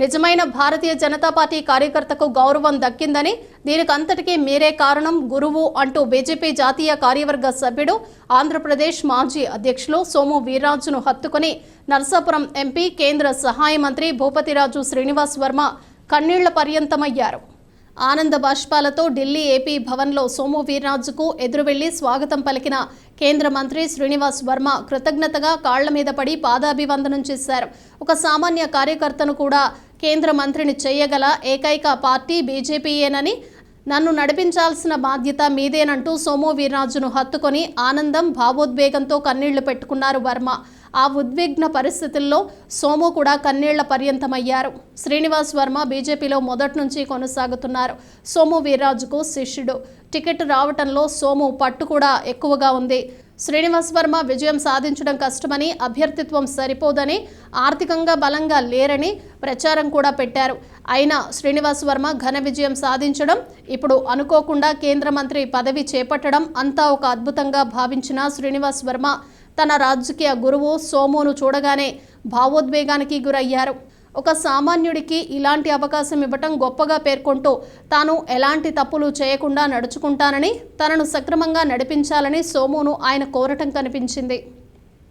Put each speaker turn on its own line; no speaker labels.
నిజమైన భారతీయ జనతా పార్టీ కార్యకర్తకు గౌరవం దక్కిందని, దీనికంతటికీ మీరే కారణం గురువు అంటూ బీజేపీ జాతీయ కార్యవర్గ సభ్యుడు, ఆంధ్రప్రదేశ్ మాజీ అధ్యక్షులు సోము వీర్రాజును హత్తుకుని నర్సాపురం ఎంపీ, కేంద్ర సహాయ మంత్రి భూపతిరాజు శ్రీనివాస్ వర్మ కన్నీళ్ల పర్యంతమయ్యారు. ఆనంద బాష్పాలతో ఢిల్లీ ఏపీ భవన్లో సోము వీర్రాజుకు ఎదురు వెళ్లి స్వాగతం పలికిన కేంద్ర మంత్రి శ్రీనివాస్ వర్మ కృతజ్ఞతగా కాళ్ల మీద పడి పాదాభివందనం చేశారు. ఒక సామాన్య కార్యకర్తను కూడా కేంద్ర మంత్రిని చేయగల ఏకైక పార్టీ బీజేపీయేనని, నన్ను నడిపించాల్సిన బాధ్యత మీదేనంటూ సోము వీర్రాజును హత్తుకొని ఆనందం, భావోద్వేగంతో కన్నీళ్లు పెట్టుకున్నారు వర్మ. ఆ ఉద్విగ్న పరిస్థితుల్లో సోము కూడా కన్నీళ్ల పర్యంతమయ్యారు. శ్రీనివాస్ వర్మ బీజేపీలో మొదటి నుంచి కొనసాగుతున్నారు. సోము వీర్రాజుకు శిష్యుడు. టికెట్ రావటంలో సోము పట్టు కూడా ఎక్కువగా ఉంది. శ్రీనివాస్ వర్మ విజయం సాధించడం కష్టమని, అభ్యర్థిత్వం సరిపోదని, ఆర్థికంగా బలంగా లేరని ప్రచారం కూడా పెట్టారు. అయినా శ్రీనివాస్ వర్మ ఘన విజయం సాధించడం, ఇప్పుడు అనుకోకుండా కేంద్ర మంత్రి పదవి చేపట్టడం అంతా ఒక అద్భుతంగా భావించిన శ్రీనివాస్ వర్మ తన రాజకీయ గురువు సోమును చూడగానే భావోద్వేగానికి గురయ్యారు. ఒక సామాన్యుడికి ఇలాంటి అవకాశం ఇవ్వటం గొప్పగా పేర్కొంటూ, తాను ఎలాంటి తప్పులు చేయకుండా నడుచుకుంటానని, తనను సక్రమంగా నడిపించాలని సోమును ఆయన కోరటం కనిపించింది.